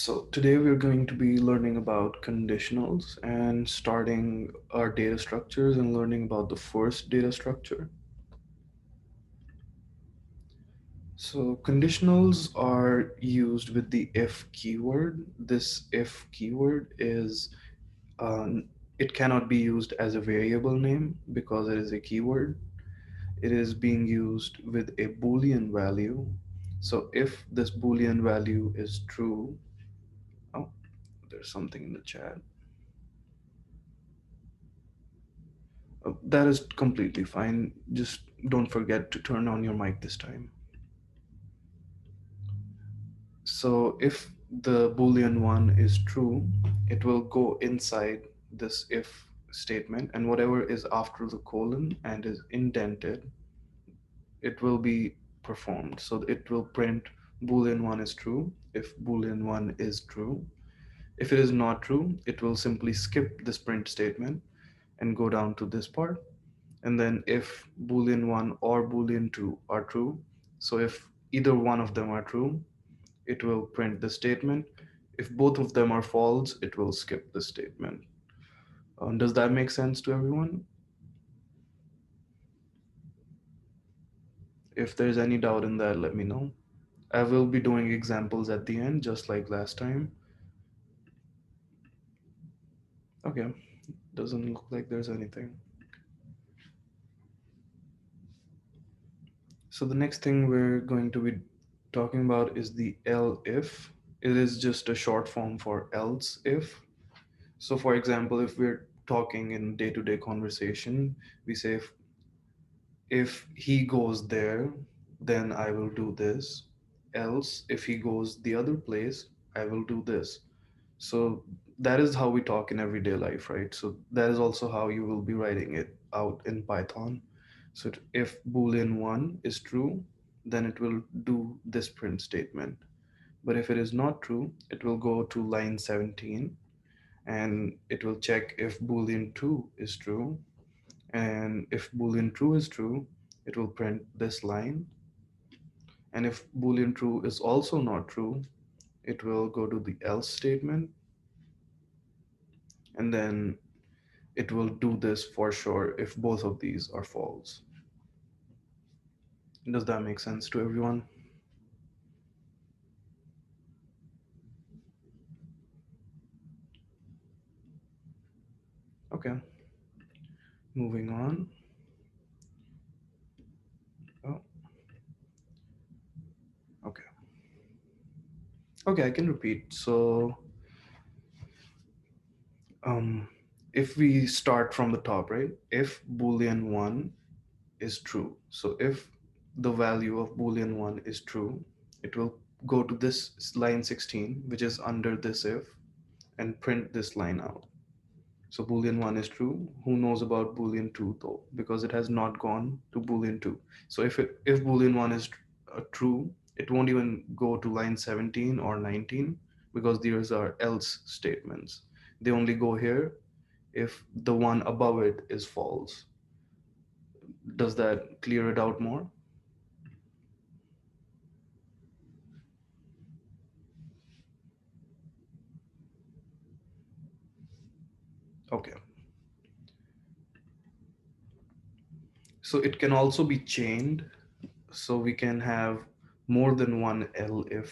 So today we're going to be learning about conditionals and starting our data structures and learning about the first data structure. So conditionals are used with the if keyword. This if keyword is, it cannot be used as a variable name because it is a keyword. It is being used with a Boolean value. So if this Boolean value is true, oh, there's something in the chat. That is completely fine. Just don't forget to turn on your mic this time. So if the Boolean one is true, it will go inside this if statement, and whatever is after the colon and is indented, it will be performed. So it will print Boolean one is true if Boolean one is true. If it is not true, it will simply skip this print statement and go down to this part. And then if boolean 1 or boolean 2 are true, so if either one of them are true, it will print the statement. If both of them are false, it will skip the statement. Does that make sense to everyone? If there's any doubt in that, let me know. I will be doing examples at the end, just like last time. Okay, doesn't look like there's anything. So the next thing we're going to be talking about is the elif. It is just a short form for else if. So for example, if we're talking in day-to-day conversation, we say if he goes there, then I will do this. Else, if he goes the other place, I will do this. So that is how we talk in everyday life, right? So that is also how you will be writing it out in Python. So if Boolean 1 is true, then it will do this print statement. But if it is not true, it will go to line 17 and it will check if boolean true is true, and if boolean true is true, it will print this line, and if boolean true is also not true, it will go to the else statement, and then it will do this for sure if both of these are false. Does that make sense to everyone? Okay, moving on. Oh, okay. Okay, I can repeat. So um if we start from the top, right? If boolean 1 is true. So if the value of boolean 1 is true, it will go to this line 16, which is under this if, and print this line out. So boolean 1 is true. Who knows about boolean 2 though? Because it has not gone to boolean 2. So if boolean 1 is true, it won't even go to line 17 or 19 because these are else statements. They only go here if the one above it is false. Does that clear it out more? Okay. So it can also be chained. So we can have more than one elif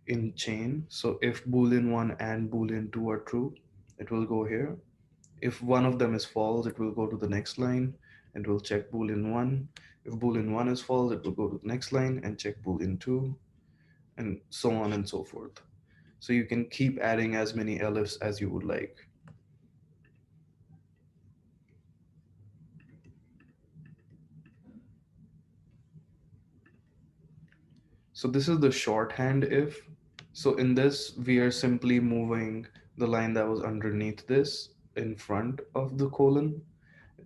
in chain. So if boolean 1 and boolean 2 are true, it will go here. If one of them is false, it will go to the next line and will check boolean 1. If boolean 1 is false, it will go to the next line and check boolean 2, and so on and so forth. So you can keep adding as many elifs as you would like. So this is the shorthand if. So in this, we are simply moving the line that was underneath this in front of the colon.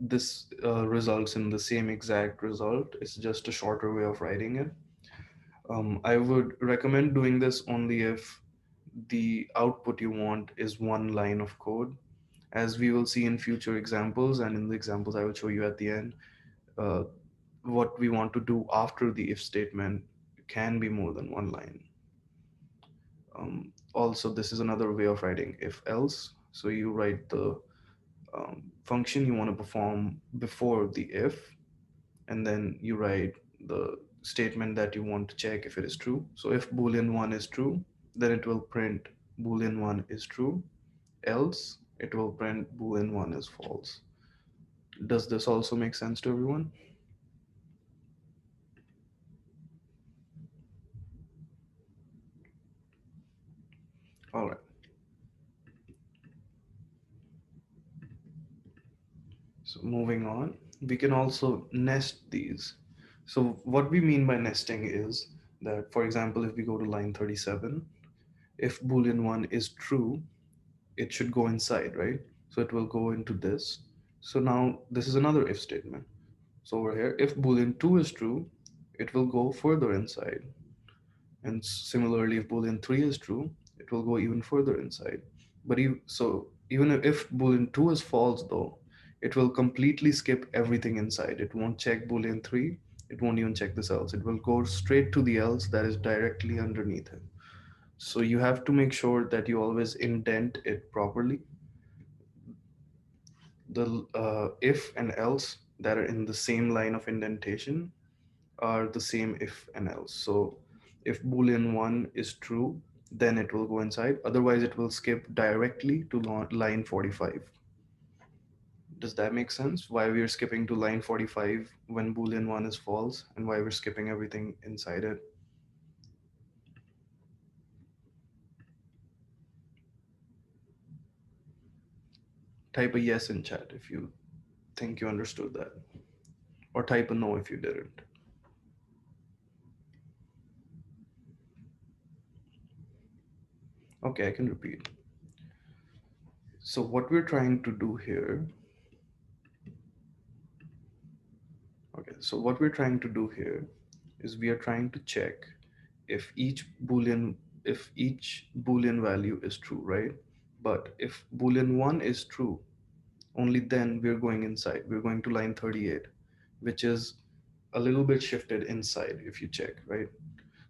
This results in the same exact result. It's just a shorter way of writing it. I would recommend doing this only if the output you want is one line of code. As we will see in future examples, and in the examples I will show you at the end, uh, what we want to do after the if statement can be more than one line. Also, this is another way of writing if else. So you write the function you want to perform before the if, and then you write the statement that you want to check if it is true. So if boolean 1 is true, then it will print boolean 1 is true, else it will print boolean 1 is false. Does this also make sense to everyone? All right. So moving on, we can also nest these. So what we mean by nesting is that, for example, if we go to line 37, if boolean 1 is true, it should go inside, right? So it will go into this. So now this is another if statement. So over here, if boolean 2 is true, it will go further inside. And similarly, if boolean 3 is true, it will go even further inside. But so even if boolean 2 is false though, it will completely skip everything inside. It won't check boolean 3, it won't even check this else. It will go straight to the else that is directly underneath it. So you have to make sure that you always indent it properly. The if and else that are in the same line of indentation are the same if and else. So if boolean 1 is true, then it will go inside. Otherwise, it will skip directly to line 45. Does that make sense? Why we are skipping to line 45 when boolean 1 is false, and why we're skipping everything inside it? Type a yes in chat if you think you understood that, or type a no if you didn't. Okay, I can repeat. So what we're trying to do here, okay, so what we're trying to do here is we are trying to check if each boolean value is true, right? But if boolean 1 is true, only then we're going inside. We're going to line 38, which is a little bit shifted inside if you check, right?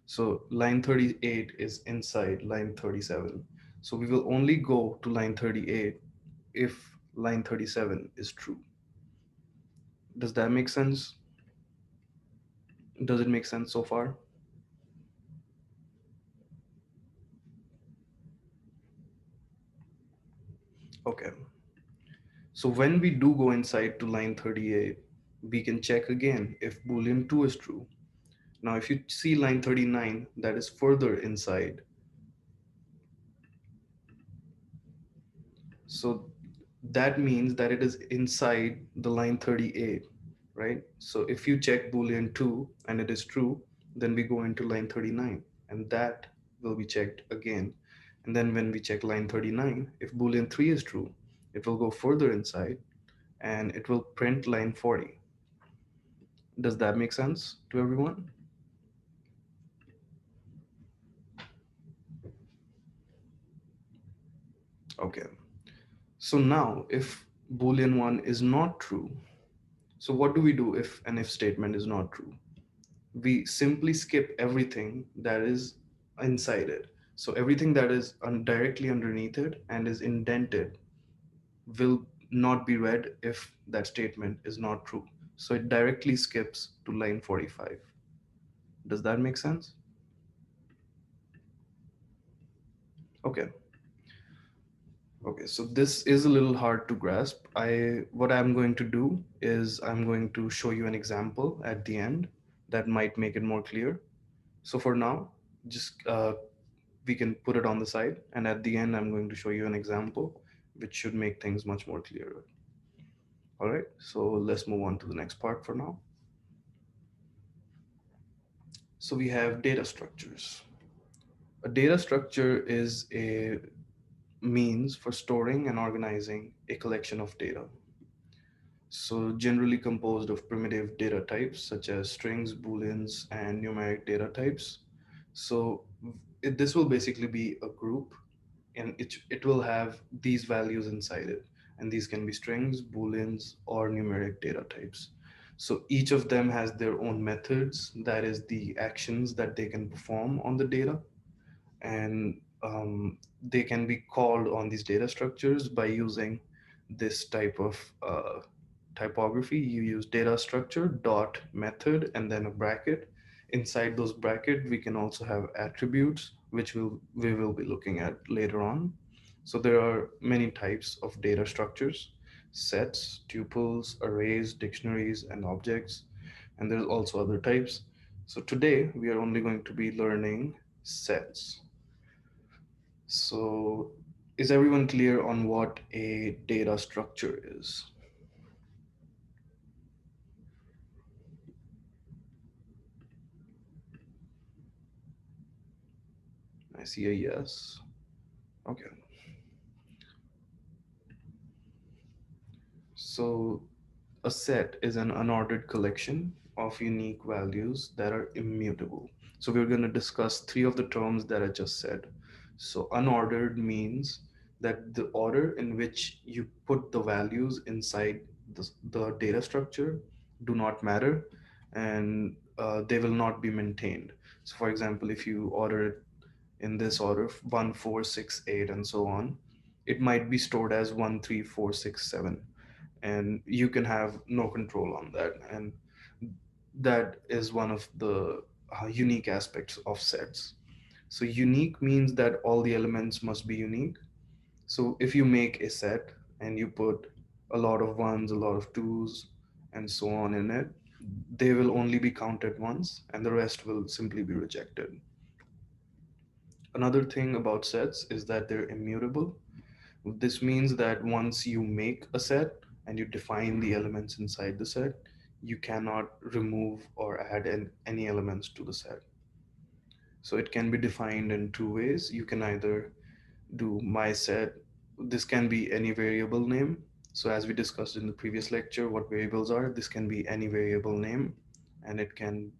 So line 38 is inside line 37. So we will only go to line 38 if line 37 is true. Does that make sense? Does it make sense so far? Okay. So when we do go inside to line 38, we can check again if boolean 2 is true. Now, if you see line 39, that is further inside. So that means that it is inside the line 38, right? So if you check boolean 2 and it is true, then we go into line 39 and that will be checked again. And then when we check line 39, if boolean 3 is true, it will go further inside and it will print line 40. Does that make sense to everyone? Okay. So now if boolean 1 is not true, so what do we do if an if statement is not true? We simply skip everything that is inside it. So everything that is directly underneath it and is indented will not be read if that statement is not true. So it directly skips to line 45. Does that make sense? Okay. Okay, so this is a little hard to grasp. What I'm going to do is I'm going to show you an example at the end that might make it more clear. So for now, just we can put it on the side, and at the end, I'm going to show you an example which should make things much more clearer. All right, so let's move on to the next part for now. So we have data structures. A data structure is a means for storing and organizing a collection of data. So generally composed of primitive data types such as strings, booleans, and numeric data types. So this will basically be a group and it will have these values inside it. And these can be strings, booleans, or numeric data types. So each of them has their own methods, that is the actions that they can perform on the data. And they can be called on these data structures by using this type of typography. You use data structure dot method and then a bracket. Inside those bracket, we can also have attributes, which we will be looking at later on. So there are many types of data structures: sets, tuples, arrays, dictionaries, and objects. And there's also other types. So today we are only going to be learning sets. So is everyone clear on what a data structure is? I see a yes. Okay. So a set is an unordered collection of unique values that are immutable. So we're going to discuss three of the terms that I just said. So unordered means that the order in which you put the values inside the data structure do not matter, and they will not be maintained. So for example, if you order it in this order, 1 4 6 8 and so on, it might be stored as 1 3 4 6 7, and you can have no control on that. And that is one of the unique aspects of sets. So unique means that all the elements must be unique. So if you make a set and you put a lot of ones, a lot of twos, and so on in it, they will only be counted once and the rest will simply be rejected. Another thing about sets is that they're immutable. This means that once you make a set and you define the elements inside the set, you cannot remove or add any elements to the set. So it can be defined in two ways. You can either do my set. This can be any variable name. So as we discussed in the previous lecture, what variables are, this can be any variable name, and it can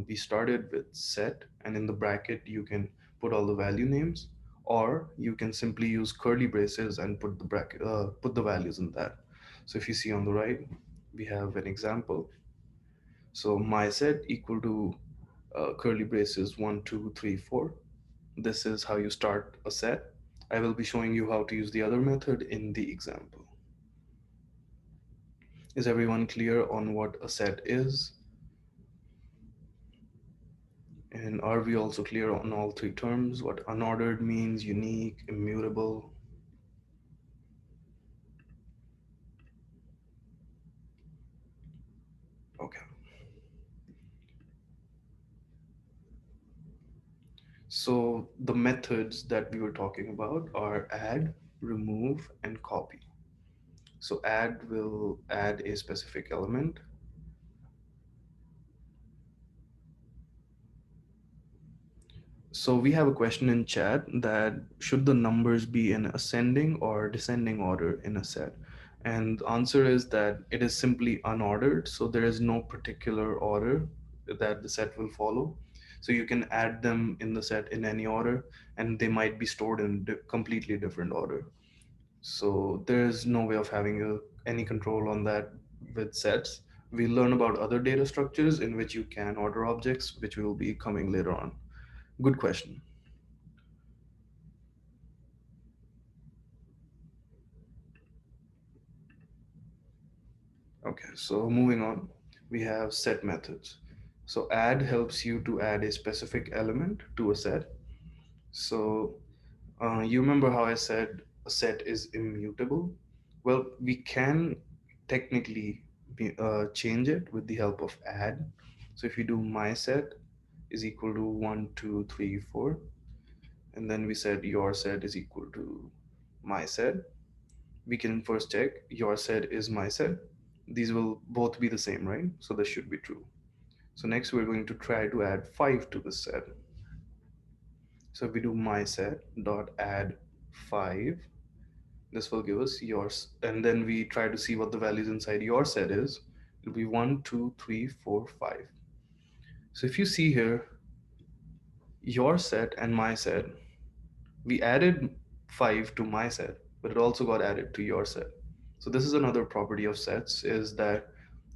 be started with set, and in the bracket you can put all the value names, or you can simply use curly braces and put the bracket put the values in that. So if you see on the right, we have an example. So my set equal to curly braces 1 2 3 4. This is how you start a set. I will be showing you how to use the other method in the example. Is everyone clear on what a set is? And are we also clear on all three terms? What unordered means, unique, immutable? Okay. So the methods that we were talking about are add, remove, and copy. So add will add a specific element. So we have a question in chat that should the numbers be in ascending or descending order in a set? And the answer is that it is simply unordered. So there is no particular order that the set will follow. So you can add them in the set in any order, and they might be stored in completely different order. So there is no way of having any control on that with sets. We learn about other data structures in which you can order objects, which will be coming later on. Good question. Okay, so moving on, we have set methods. So add helps you to add a specific element to a set. So you remember how I said a set is immutable? Well, we can technically change it with the help of add. So if you do my set is equal to 1, 2, 3, 4, and then we said your set is equal to my set, we can first check your set is my set. These will both be the same, right? So this should be true. So next we're going to try to add 5 to the set. So if we do my set dot add 5, this will give us yours. And then we try to see what the values inside your set is. It'll be 1, 2, 3, 4, 5. So if you see here, your set and my set, we added 5 to my set, but it also got added to your set. So this is another property of sets, is that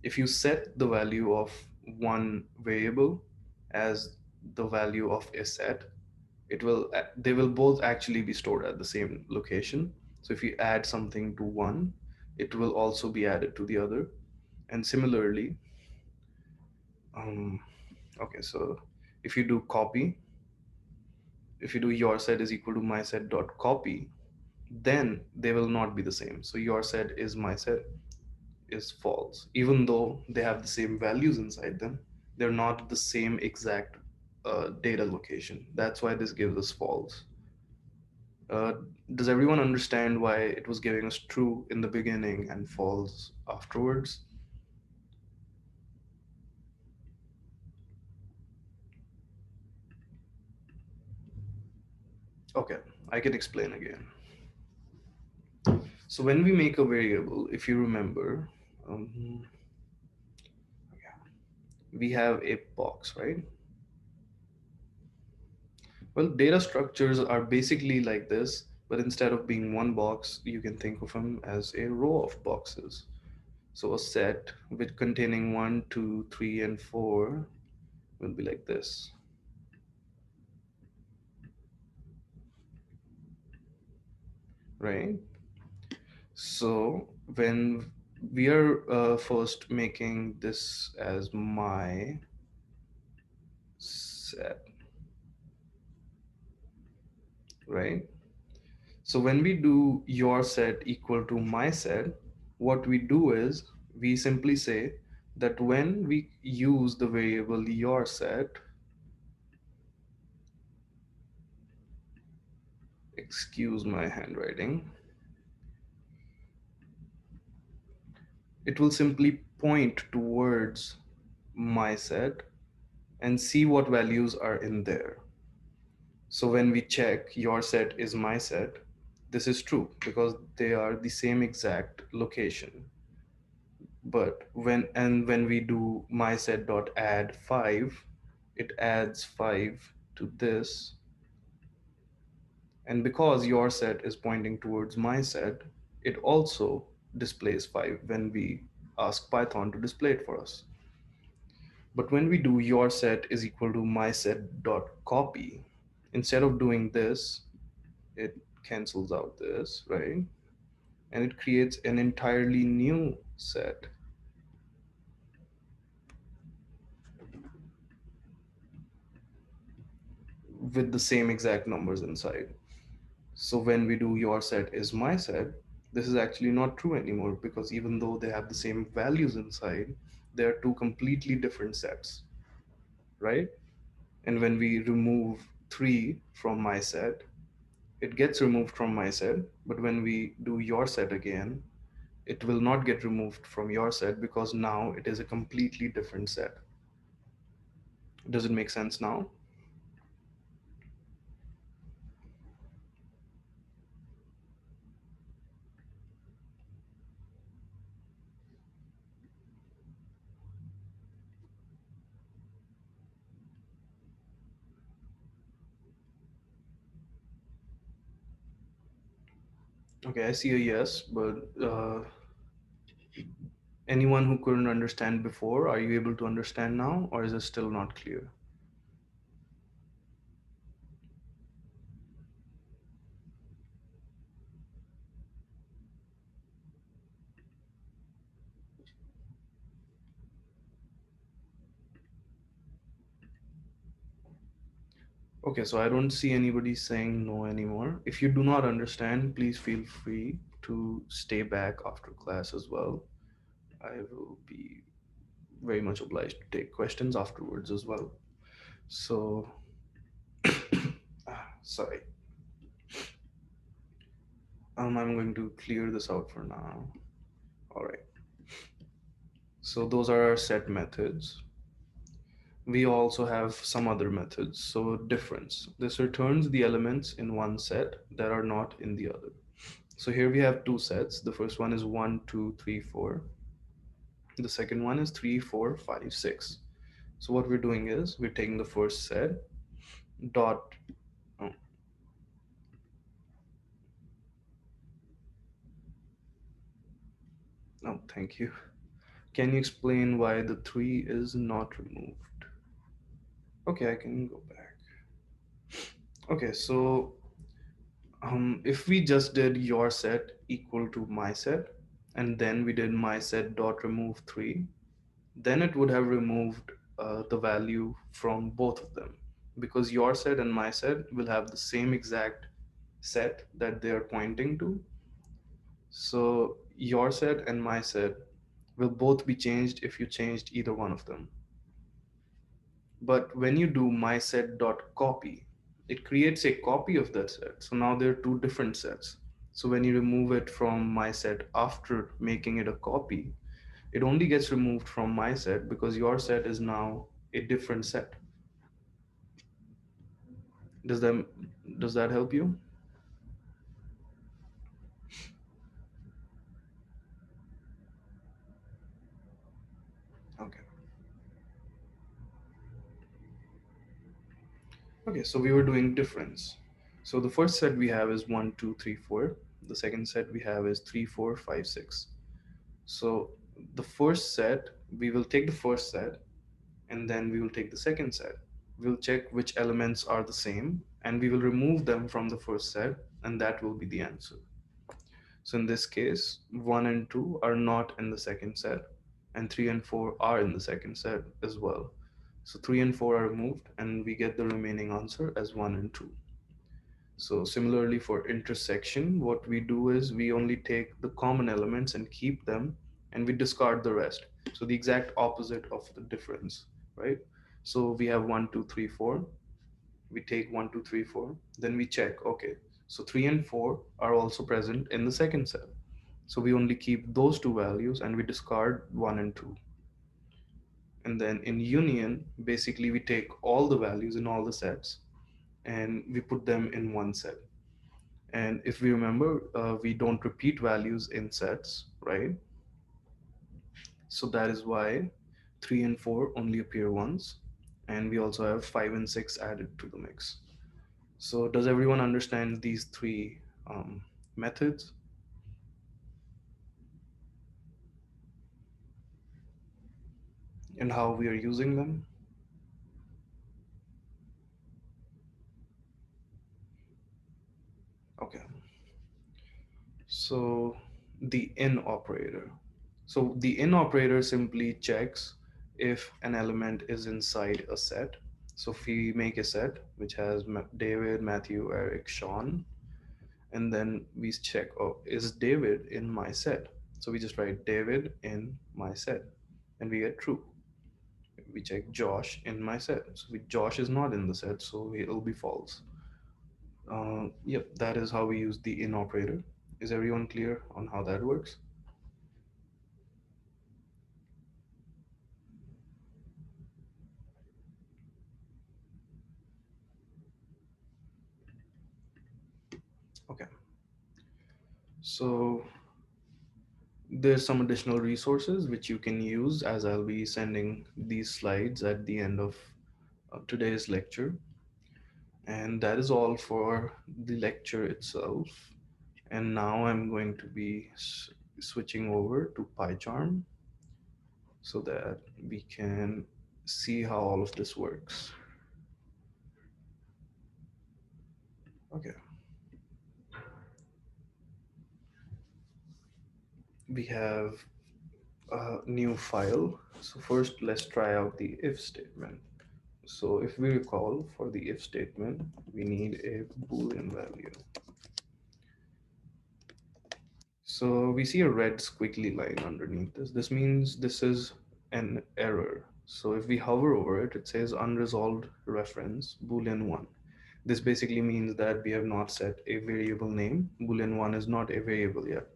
if you set the value of one variable as the value of a set, they will both actually be stored at the same location. So if you add something to one, it will also be added to the other. And similarly, um, okay, so if you do copy, if you do your set is equal to my set dot copy, then they will not be the same. So your set is my set is false, even though they have the same values inside them. They're not the same exact data location. That's why this gives us false. uh, does everyone understand why it was giving us true in the beginning and false afterwards? Okay, I can explain again. So when we make a variable, if you remember, um, we have a box, right? Well, data structures are basically like this, but instead of being one box, you can think of them as a row of boxes. So a set with containing 1, 2, 3, and 4 will be like this, right? So when we are first making this as my set, right? So when we do your set equal to my set, what we do is we simply say that when we use the variable your set, excuse my handwriting, it will simply point towards my set and see what values are in there. So when we check your set is my set, this is true because they are the same exact location. But when we do my set dot add 5, it adds 5 to this. And because your set is pointing towards my set, it also displays 5 when we ask Python to display it for us. But when we do your set is equal to my set dot copy, instead of doing this, it cancels out this, right? And it creates an entirely new set with the same exact numbers inside. So when we do your set is my set, this is actually not true anymore because even though they have the same values inside, they are two completely different sets, right? And when we remove 3 from my set, it gets removed from my set. But when we do your set again, it will not get removed from your set because now it is a completely different set. Does it make sense now? Okay, I see a yes, but anyone who couldn't understand before, are you able to understand now, or is it still not clear? Okay, so I don't see anybody saying no anymore. If you do not understand, please feel free to stay back after class as well. I will be very much obliged to take questions afterwards as well. So, sorry. I'm going to clear this out for now. All right. So those are our set methods. We also have some other methods. So difference. This returns the elements in one set that are not in the other. So here we have two sets. The first one is 1, 2, 3, 4. The second one is 3, 4, 5, 6. So what we're doing is we're taking the first set dot. Oh, oh, thank you. Can you explain why the 3 is not removed? Okay, I can go back. Okay, so if we just did your set equal to my set, and then we did my set dot remove 3, then it would have removed the value from both of them, because your set and my set will have the same exact set that they are pointing to. So your set and my set will both be changed if you changed either one of them. But when you do my set dot copy, it creates a copy of that set. So now there are two different sets. So when you remove it from my set after making it a copy, it only gets removed from my set because your set is now a different set. Does that does that help you? Okay. Okay, so we were doing difference. So the first set we have is 1, 2, 3, 4. The second set we have is 3, 4, 5, 6. So the first set, we will take the first set and then we will take the second set. We'll check which elements are the same and we will remove them from the first set, and that will be the answer. So in this case, 1 and 2 are not in the second set, and 3 and 4 are in the second set as well. So 3 and 4 are removed, and we get the remaining answer as 1 and 2. So similarly for intersection, what we do is we only take the common elements and keep them, and we discard the rest. So the exact opposite of the difference, right? So we have 1, 2, 3, 4. We take 1, 2, 3, 4. Then we check, okay, so 3 and 4 are also present in the second set. So we only keep those two values and we discard 1 and 2. And then in union, basically we take all the values in all the sets and we put them in one set. And if we remember, we don't repeat values in sets, right? So that is why 3 and 4 only appear once. And we also have 5 and 6 added to the mix. So does everyone understand these three methods and how we are using them? Okay. So the in operator. So the in operator simply checks if an element is inside a set. So if we make a set which has David, Matthew, Eric, Sean, and then we check, oh, is David in my set? So we just write David in my set and we get true. We check Josh in my set. So Josh is not in the set, so it'll be false. Yep, that is how we use the in operator. Is everyone clear on how that works? Okay. So there's some additional resources which you can use, as I'll be sending these slides at the end of today's lecture. And that is all for the lecture itself. And now I'm going to be switching over to PyCharm so that we can see how all of this works. Okay. We have a new file. So first let's try out the if statement. So if we recall, for the if statement, we need a Boolean value. So we see a red squiggly line underneath this. This means this is an error. So if we hover over it, it says unresolved reference Boolean 1. This basically means that we have not set a variable name. Boolean 1 is not a variable yet.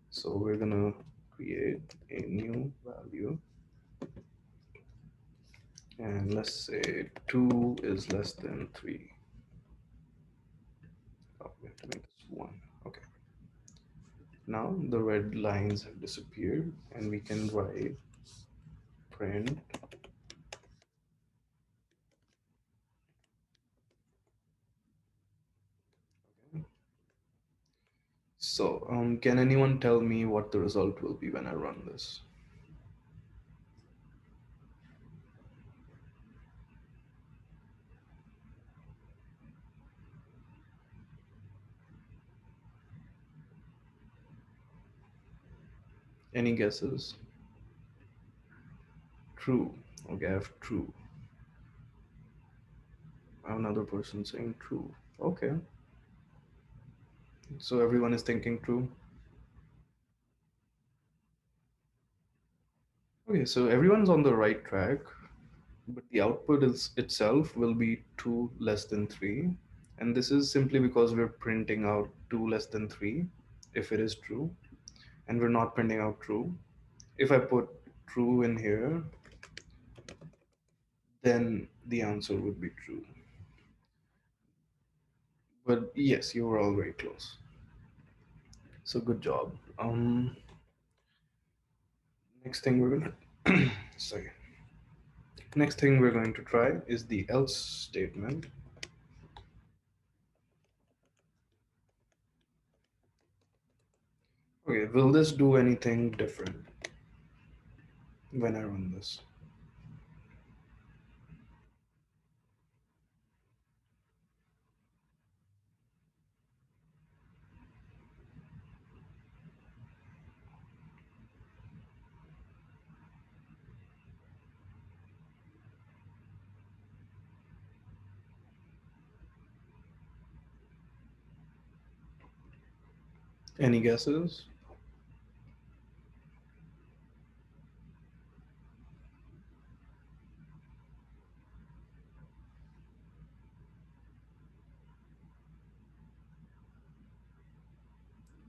So we're gonna create a new value. And let's say 2 is less than 3. Oh, we have to make this 1. Okay. Now the red lines have disappeared and we can write print. So can anyone tell me what the result will be when I run this? Any guesses? True. Okay, I have true. I have another person saying true. Okay. So everyone is thinking true. Okay, so everyone's on the right track, but the output is itself will be 2 less than 3. And this is simply because we're printing out 2 less than 3 if it is true, and we're not printing out true. If I put true in here, then the answer would be true. But yes, you were all very close. So good job. Next thing we're gonna sorry. Next thing we're going to try is the else statement. Okay, will this do anything different when I run this? Any guesses?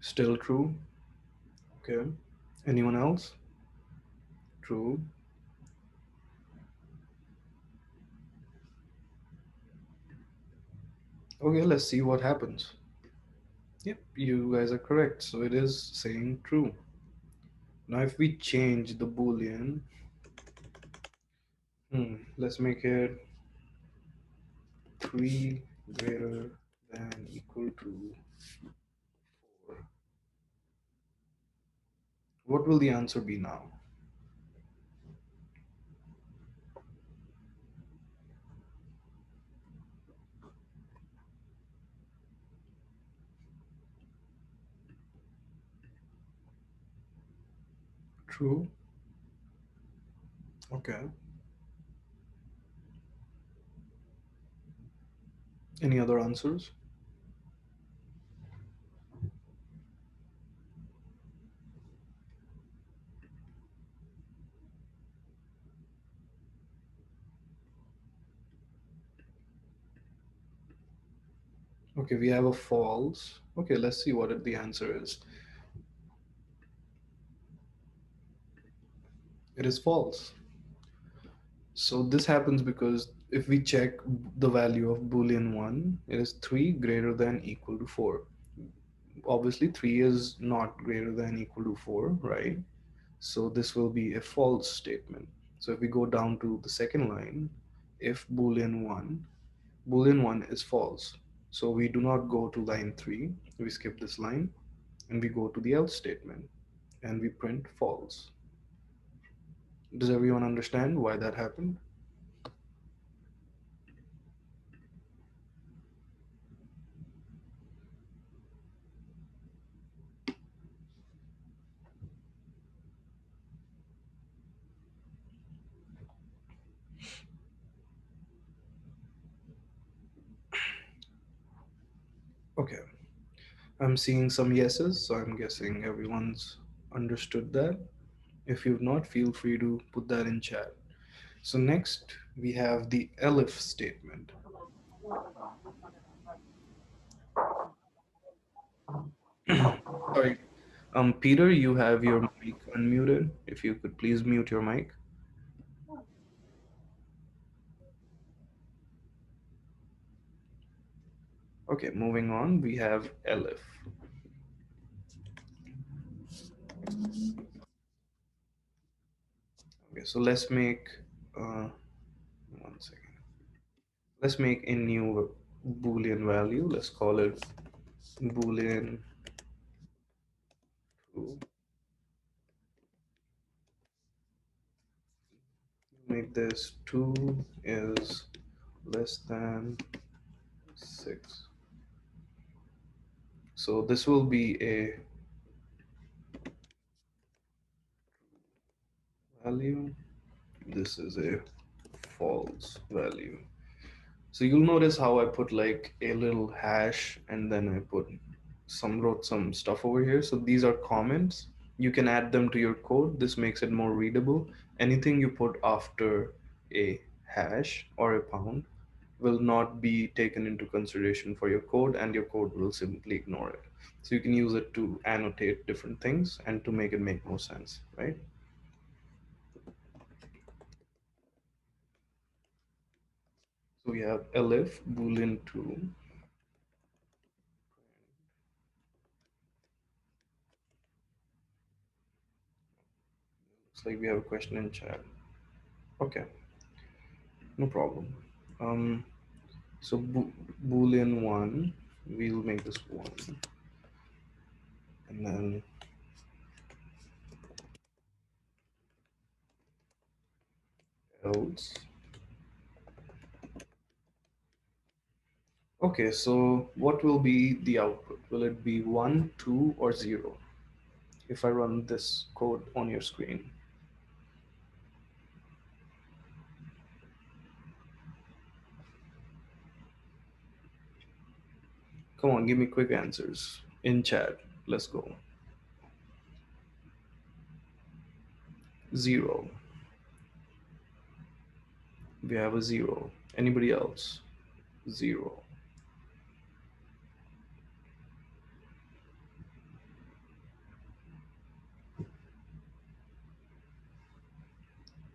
Still true? Okay. Anyone else? True. Okay, let's see what happens. Yep, you guys are correct. So it is saying true. Now, if we change the boolean, let's make it 3 greater than equal to 4. What will the answer be now? True. Okay. Any other answers? Okay, we have a false. Okay, let's see what the answer is. It is false. So this happens because if we check the value of boolean 1, it is 3 greater than equal to 4. Obviously 3 is not greater than equal to 4, right? So this will be a false statement. So if we go down to the second line, if boolean 1 is false. So we do not go to line 3, we skip this line and we go to the else statement and we print false. Does everyone understand why that happened? Okay, I'm seeing some yeses, so I'm guessing everyone's understood that. If you've not, feel free to put that in chat. So next we have the elif statement. Sorry, Peter, you have your mic unmuted. If you could please mute your mic. Okay, moving on, we have elif. Okay, so let's make one second. Let's make a new boolean value. Let's call it boolean true. Make this 2 is less than 6. So this will be a value. This is a false value. So you'll notice how I put like a little hash and then I put wrote some stuff over here. So these are comments. You can add them to your code. This makes it more readable. Anything you put after a hash or a pound will not be taken into consideration for your code and your code will simply ignore it. So you can use it to annotate different things and to make it make more sense, right? So we have elif boolean 2. Looks like we have a question in chat. Okay, no problem. Um, so boolean 1, we'll make this 1, and then else. Okay, so what will be the output? Will it be 1, 2, or 0? If I run this code on your screen. Come on, give me quick answers in chat. Let's go. 0. We have a 0. Anybody else? 0.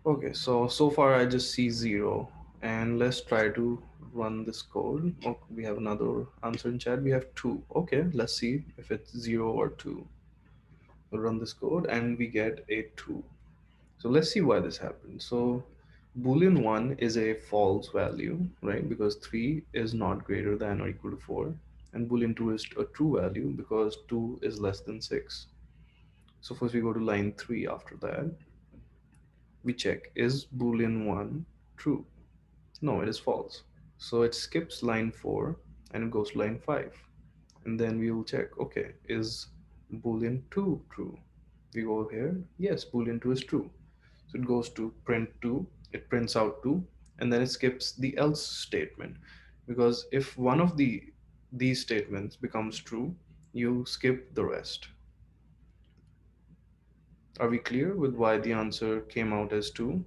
Okay, so far I just see 0. And let's try to run this code. Oh, we have another answer in chat. We have 2. Okay, let's see if it's 0 or 2. We'll run this code and we get a 2. So let's see why this happened. So Boolean 1 is a false value, right? Because 3 is not greater than or equal to 4. And Boolean 2 is a true value because 2 is less than 6. So first we go to line 3 after that. We check, is Boolean 1 true? No, it is false. So it skips line 4 and it goes to line 5. And then we will check, okay, is Boolean 2 true? We go here, yes, Boolean 2 is true. So it goes to print 2, it prints out 2, and then it skips the else statement. Because if one of these statements becomes true, you skip the rest. Are we clear with why the answer came out as 2?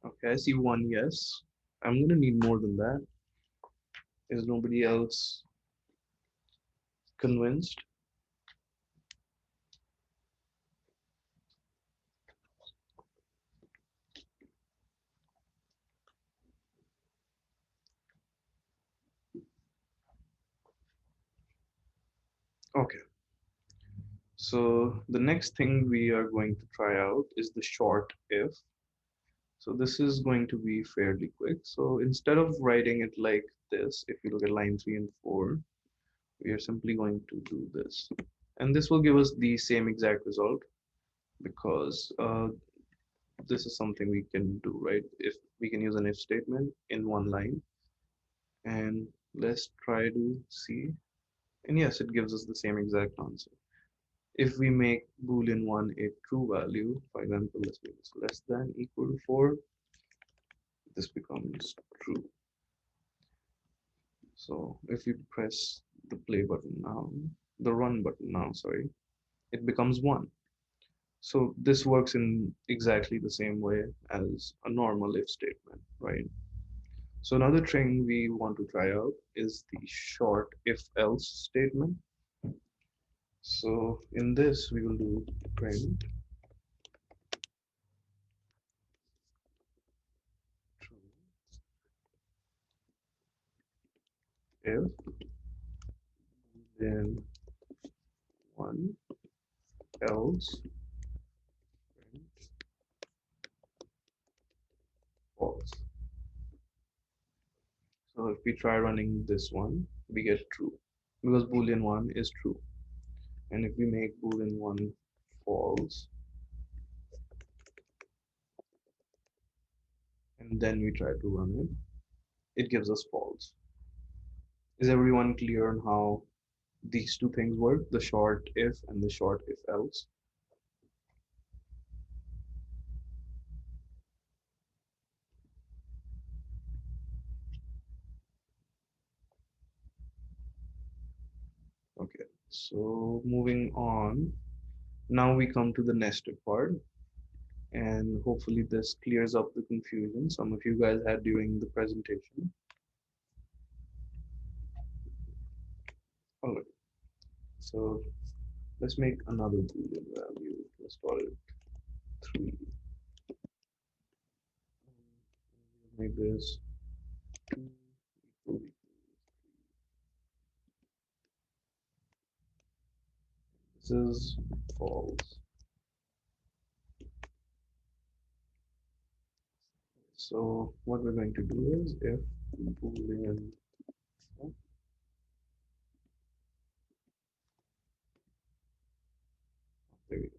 Okay, I see one yes. I'm gonna need more than that. Is nobody else convinced? Okay, so the next thing we are going to try out is the short if. So this is going to be fairly quick. So instead of writing it like this, if you look at line 3 and 4, we are simply going to do this. And this will give us the same exact result because this is something we can do, right? If we can use an if statement in one line, and let's try to see. And yes, it gives us the same exact answer. If we make boolean 1 a true value, for example, let's make this less than equal to 4, this becomes true. So if you press the play button now, the run button now, sorry, it becomes 1. So this works in exactly the same way as a normal if statement, right? So another thing we want to try out is the short if else statement. So in this, we will do print true if, then 1 else print false. So if we try running this one, we get true because boolean 1 is true. And if we make boolean 1 false, and then we try to run it, it gives us false. Is everyone clear on how these two things work, the short if and the short if else? Okay, so moving on, now we come to the nested part, and hopefully this clears up the confusion some of you guys had during the presentation. All right, so let's make another boolean value. Let's call it 3. Make this 2 equal. This is false. So what we're going to do is if boolean, oh, there we go.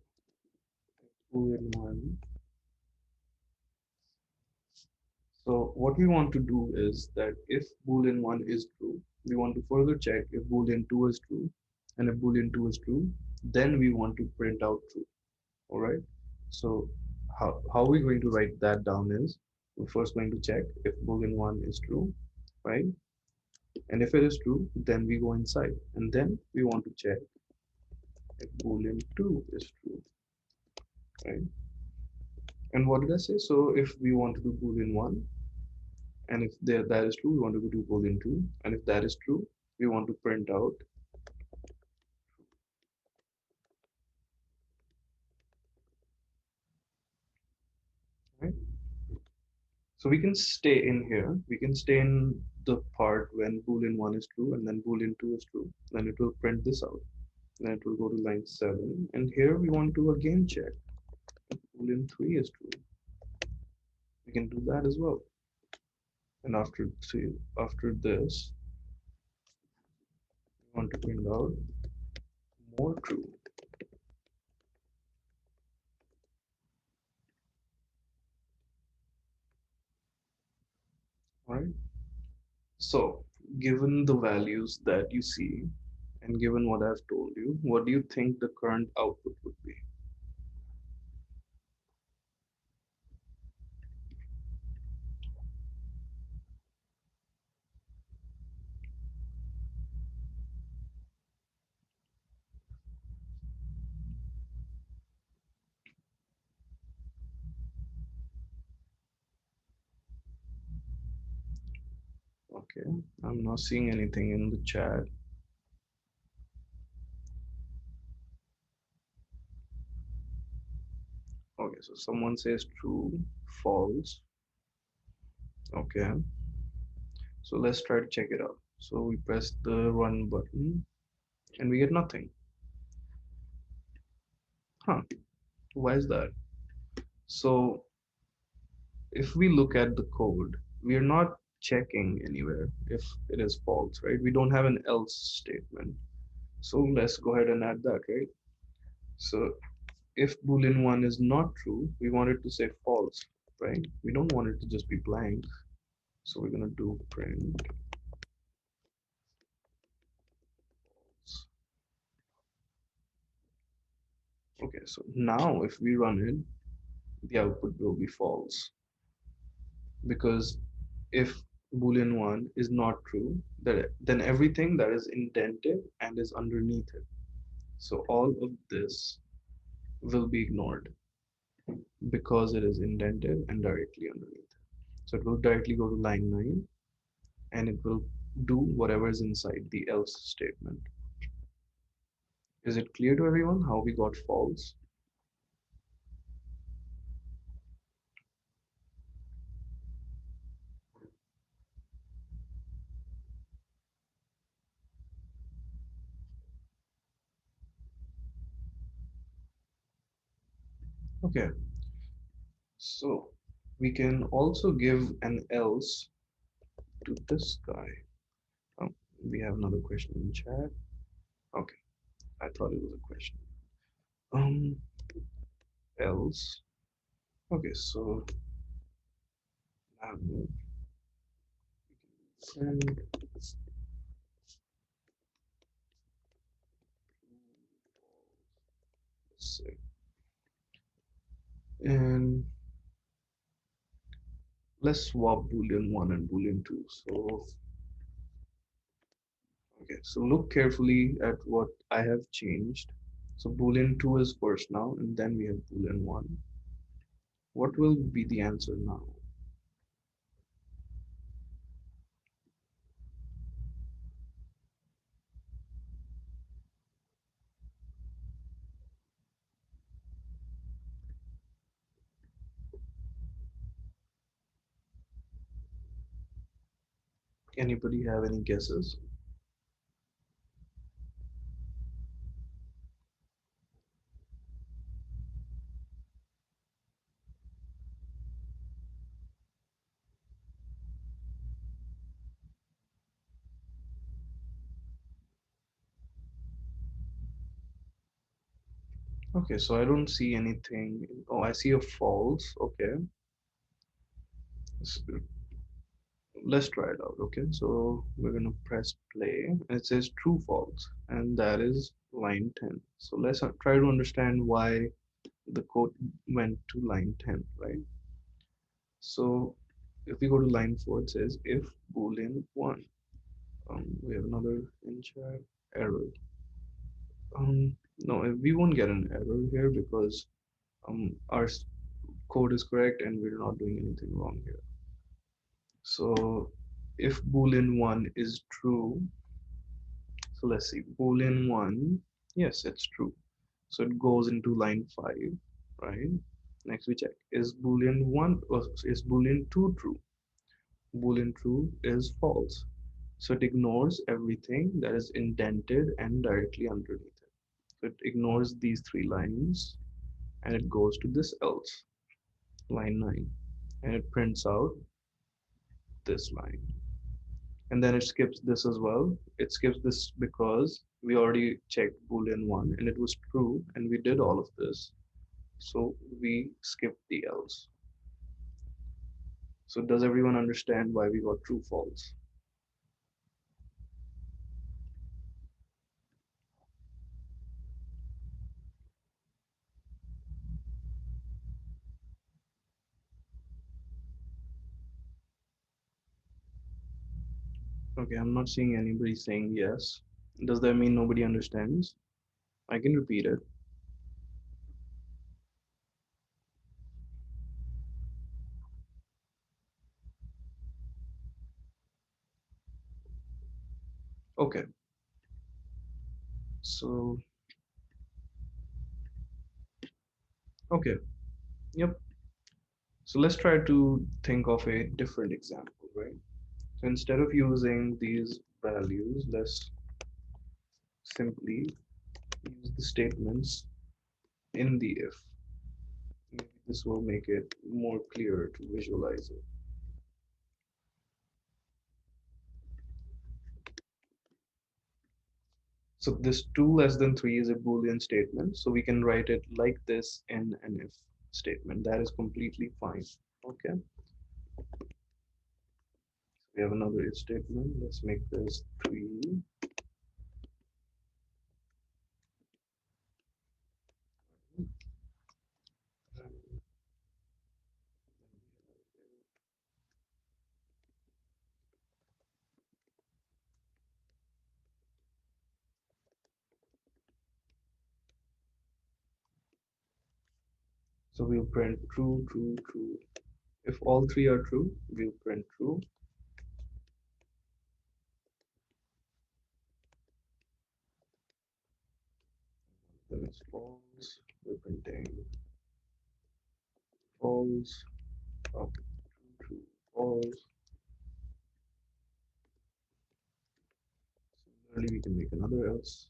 Boolean 1. So what we want to do is that if boolean 1 is true, we want to further check if boolean 2 is true, and if boolean 2 is true, then we want to print out true. All right. So how we're going to write that down is we're first going to check if boolean 1 is true, right? And if it is true, then we go inside, and then we want to check if boolean 2 is true, right? And what did I say? So if we want to do boolean 1, and if that is true, we want to do boolean 2, and if that is true, we want to print out, right? So we can stay in here, we can stay in the part when boolean 1 is true and then boolean 2 is true, then it will print this out, then it will go to line 7, and here we want to again check if boolean 3 is true. We can do that as well, and after this we want to print out more true, right? So given the values that you see and given what I've told you, what do you think the current output would be? Okay, I'm not seeing anything in the chat. Okay, so someone says true, false. Okay, so let's try to check it out. So we press the run button and we get nothing. Huh, why is that? So if we look at the code, we are not checking anywhere if it is false, right? We don't have an else statement. So let's go ahead and add that, right? So if boolean 1 is not true, we want it to say false, right? We don't want it to just be blank. So we're going to do print. Okay, so now if we run it, the output will be false, because if boolean 1 is not true, then everything that is indented and is underneath it, so all of this will be ignored because it is indented and directly underneath. So it will directly go to line 9 and it will do whatever is inside the else statement. Is it clear to everyone how we got false? Okay, so we can also give an else to this guy. Oh, we have another question in chat. Okay, I thought it was a question. Um, else. Okay, so now we can send let's swap boolean 1 and boolean 2. So okay, so look carefully at what I have changed. So boolean 2 is first now, and then we have boolean 1. What will be the answer now? Anybody have any guesses? Okay, so I don't see anything. Oh, I see a false. Okay, S- let's try it out. Okay, so we're gonna press play, and it says true false, and that is line 10. So let's try to understand why the code went to line 10, right? So if we go to line 4, it says if boolean 1. We have another in chat error. No, we won't get an error here because our code is correct and we're not doing anything wrong here. So if boolean 1 is true, so let's see, boolean 1, yes, it's true. So it goes into line 5, right? Next we check, is boolean 1 or is boolean 2 true? Boolean true is false. So it ignores everything that is indented and directly underneath it. So it ignores these three lines and it goes to this else, line 9, and it prints out this line. And then it skips this as well. It skips this because we already checked boolean 1 and it was true and we did all of this. So we skipped the else. So does everyone understand why we got true false? Okay, I'm not seeing anybody saying yes. Does that mean nobody understands? I can repeat it. Okay, so, okay, yep. So let's try to think of a different example, right? So instead of using these values, let's simply use the statements in the if. Maybe this will make it more clear to visualize it. So this 2 less than 3 is a Boolean statement. So we can write it like this in an if statement. That is completely fine. Okay. We have another if statement. Let's make this 3. So we'll print true, true, true. If all three are true, we'll print true. Then it's false. We're printing false. Up, true, true, false. Similarly, we can make another else.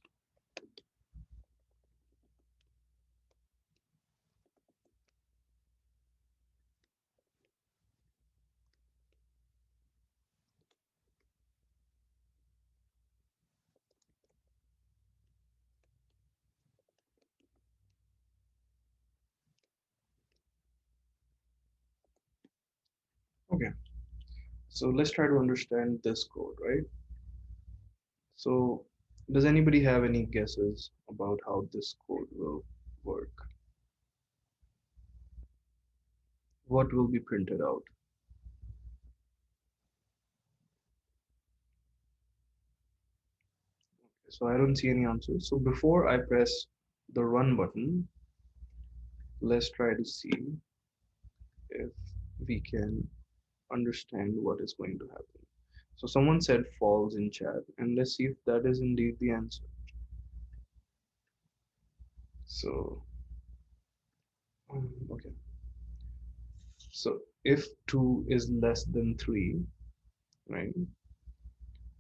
Okay, so let's try to understand this code, right? So, does anybody have any guesses about how this code will work? What will be printed out? So I don't see any answers. So before I press the run button, let's try to see if we can understand what is going to happen. So someone said false in chat, and let's see if that is indeed the answer. So, okay. So if 2 is less than 3, right,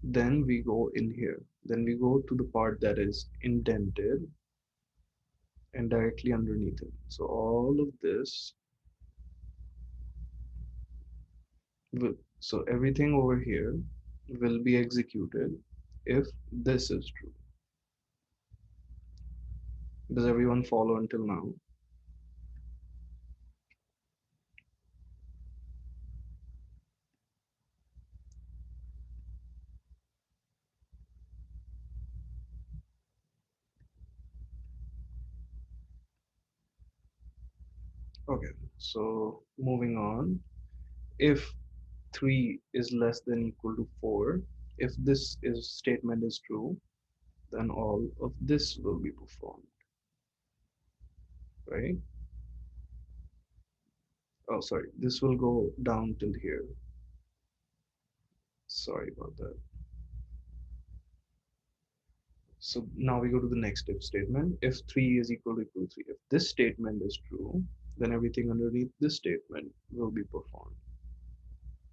then we go in here. Then we go to the part that is indented and directly underneath it. So all of this will, so everything over here will be executed if this is true. Does everyone follow until now? Okay, so moving on. If 3 is less than equal to 4, if this is statement is true, then all of this will be performed, right? Oh, sorry, this will go down till here. Sorry about that. So now we go to the next if statement. If 3 is equal to 3, if this statement is true, then everything underneath this statement will be performed.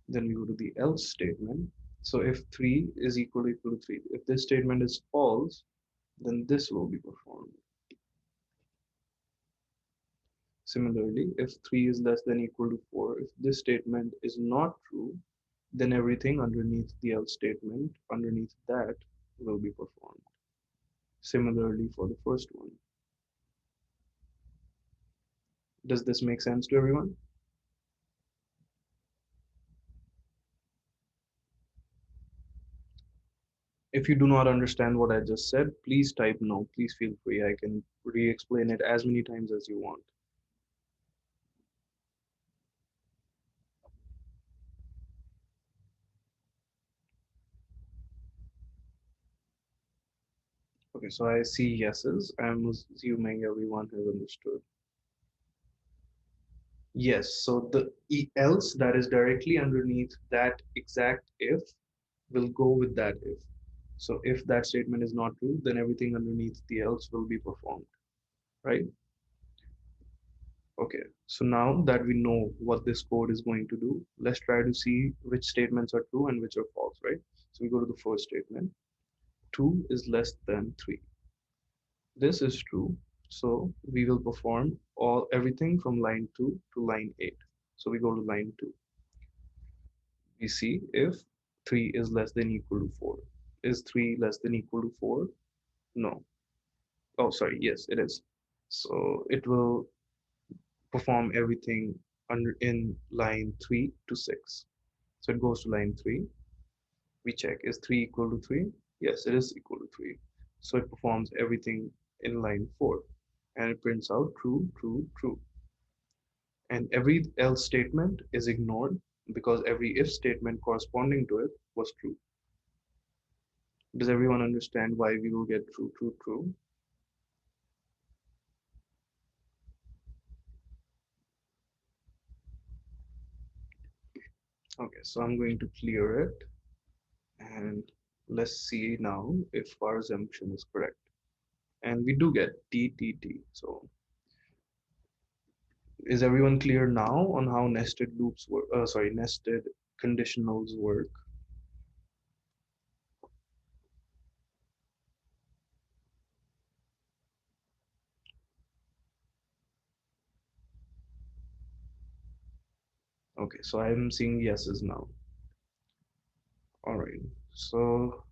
Then we go to the else statement. So if 3 is equal to 3, if this statement is false, then this will be performed. Similarly, if 3 is less than equal to 4, if this statement is not true, then everything underneath the else statement, underneath that, will be performed. Similarly for the first one. Does this make sense to everyone? If you do not understand what I just said, please type no. Please feel free. I can re-explain it as many times as you want. Okay, so I see yeses. I'm assuming everyone has understood. Yes, so the else that is directly underneath that exact if will go with that if. So if that statement is not true, then everything underneath the else will be performed, right? Okay, so now that we know what this code is going to do, let's try to see which statements are true and which are false, right? So we go to the first statement. 2 is less than 3. This is true, so we will perform everything from line 2 to line 8. So we go to line 2. We see if 3 is less than equal to 4. Is 3 less than equal to 4? No. Oh, sorry, yes, it is. So it will perform everything under in line 3 to 6. So it goes to line 3. We check, is 3 equal to 3? Yes, it is equal to 3. So it performs everything in line 4. And it prints out true, true, true. And every else statement is ignored because every if statement corresponding to it was true. Does everyone understand why we will get true, true, true? Okay, so I'm going to clear it and let's see now if our assumption is correct. And we do get T, T, T. So is everyone clear now on how nested loops work? Sorry, nested conditionals work? Okay, so I'm seeing yeses now. All right, so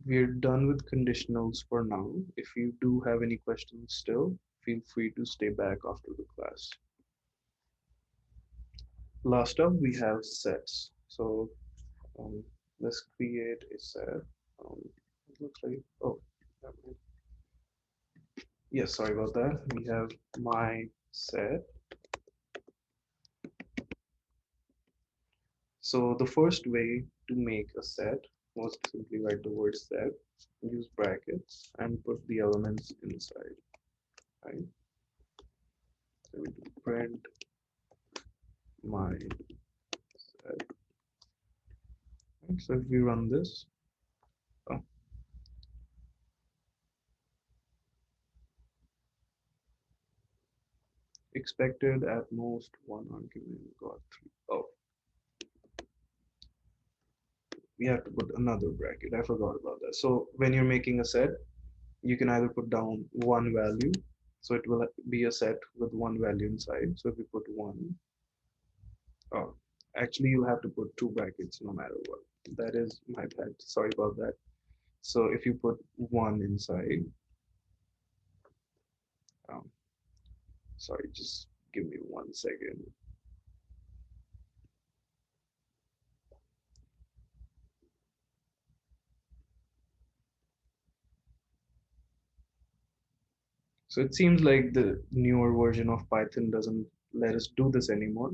we're done with conditionals for now. If you do have any questions still, feel free to stay back after the class. Last up, we have sets. So um, let's create a set. It looks like, oh, yes, sorry about that. We have my set. So the first way to make a set, was simply write the word set, use brackets, and put the elements inside. Right? So we do print my set. Right? So if we run this, oh, expected at most one argument got three. Oh, we have to put another bracket. I forgot about that. So when you're making a set, you can either put down one value, so it will be a set with one value inside. So if we put one, oh, actually you'll have to put two brackets no matter what. That is my bad. Sorry about that. So if you put one inside, um, sorry, just give me 1 second. So it seems like the newer version of Python doesn't let us do this anymore.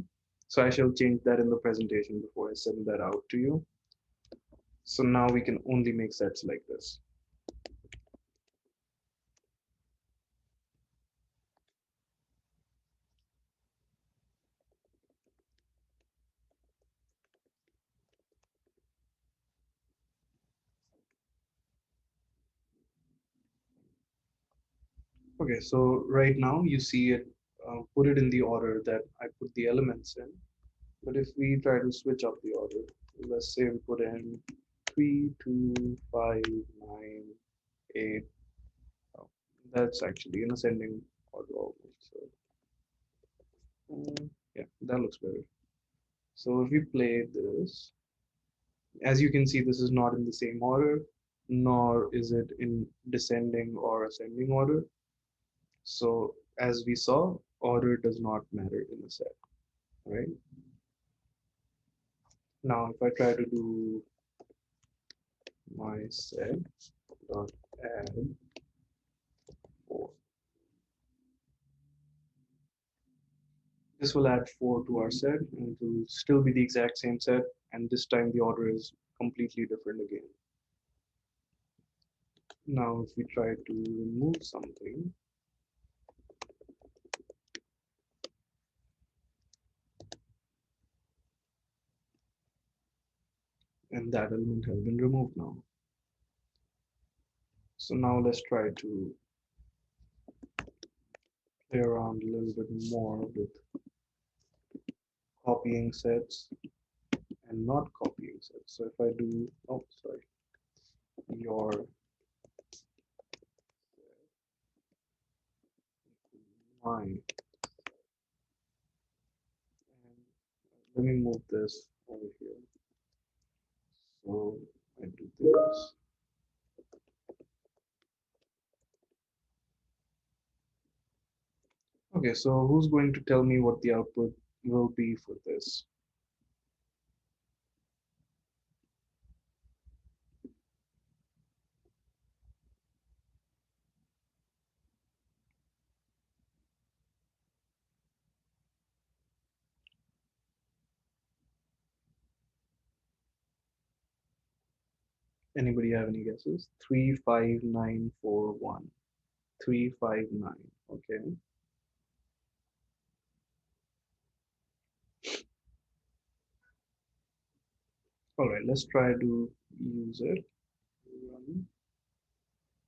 So I shall change that in the presentation before I send that out to you. So now we can only make sets like this. Okay, so right now you see it, put it in the order that I put the elements in. But if we try to switch up the order, let's say we put in 3, 2, 5, 9, 8. Oh, that's actually in ascending order almost. So, yeah, that looks better. So if we play this, as you can see, this is not in the same order, nor is it in descending or ascending order. So as we saw, order does not matter in a set, right? Now, if I try to do my set dot add 4, this will add 4 to our set, and it will still be the exact same set, and this time the order is completely different again. Now, if we try to remove something, and that element has been removed now. So now let's try to play around a little bit more with copying sets and not copying sets. So if I do, oh, sorry, your mine, and let me move this over here. So I do this. Okay, so who's going to tell me what the output will be for this? Anybody have any guesses? 35941. 359. Okay. All right, let's try to use it. Run.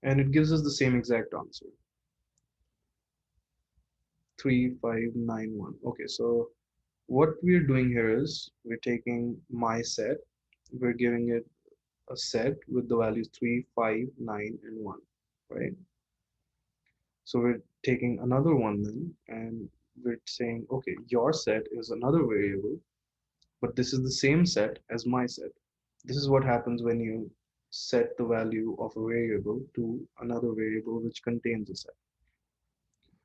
And it gives us the same exact answer. 3591. Okay, so what we're doing here is we're taking my set, we're giving it a set with the values 3, 5, 9, and 1, right? So we're taking another one then, and we're saying, okay, your set is another variable, but this is the same set as my set. This is what happens when you set the value of a variable to another variable which contains a set.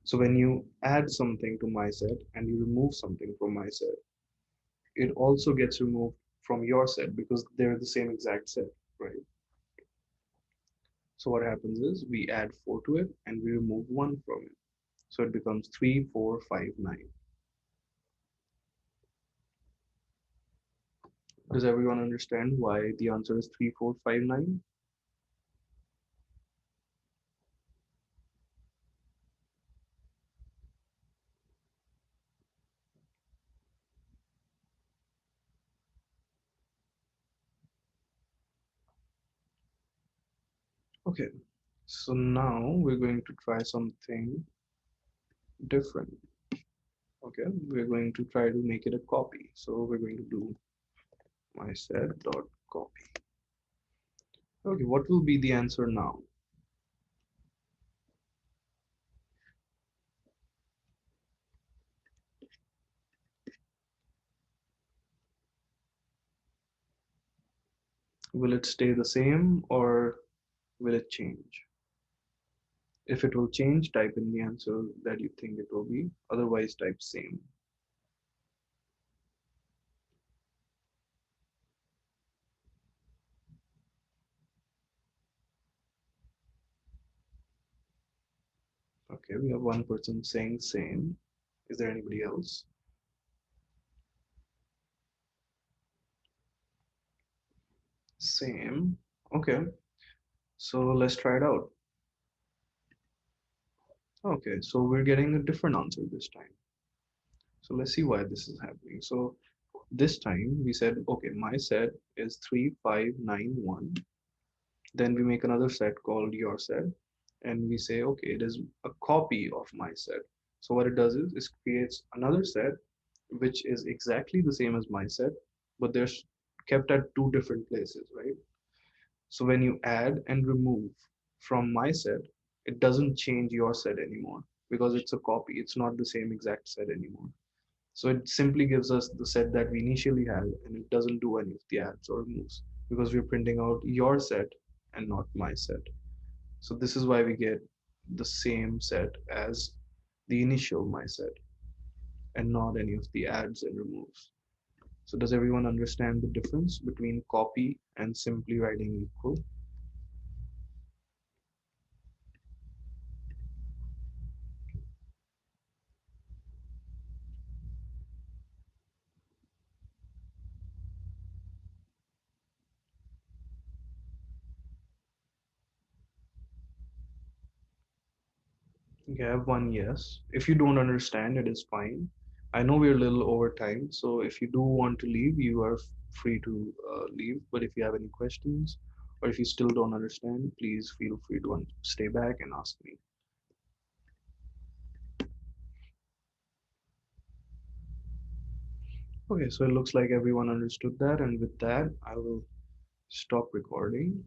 So when you add something to my set and you remove something from my set, it also gets removed from your set because they're the same exact set, right? So what happens is we add 4 to it and we remove 1 from it. So it becomes 3, 4, 5, 9. Does everyone understand why the answer is 3459? Okay, so now we're going to try something different. Okay, we're going to try to make it a copy. So we're going to do myset.copy. Okay, what will be the answer now? Will it stay the same or will it change? If it will change, type in the answer that you think it will be. Otherwise, type same. Okay, we have one person saying same. Is there anybody else? Same. Okay, so let's try it out. Okay, so we're getting a different answer this time. So let's see why this is happening. So this time we said, okay, my set is 3591. Then we make another set called your set, and we say, okay, it is a copy of my set. So what it does is it creates another set which is exactly the same as my set, but they're kept at two different places, right? So when you add and remove from my set, it doesn't change your set anymore because it's a copy. It's not the same exact set anymore. So it simply gives us the set that we initially had, and it doesn't do any of the adds or removes because we're printing out your set and not my set. So this is why we get the same set as the initial my set and not any of the adds and removes. So does everyone understand the difference between copy and simply writing equal? Okay, I have one yes. If you don't understand, it is fine. I know we're a little over time, so if you do want to leave, you are free to leave. But if you have any questions or if you still don't understand, please feel free to stay back and ask me. Okay, so it looks like everyone understood that, and with that, I will stop recording.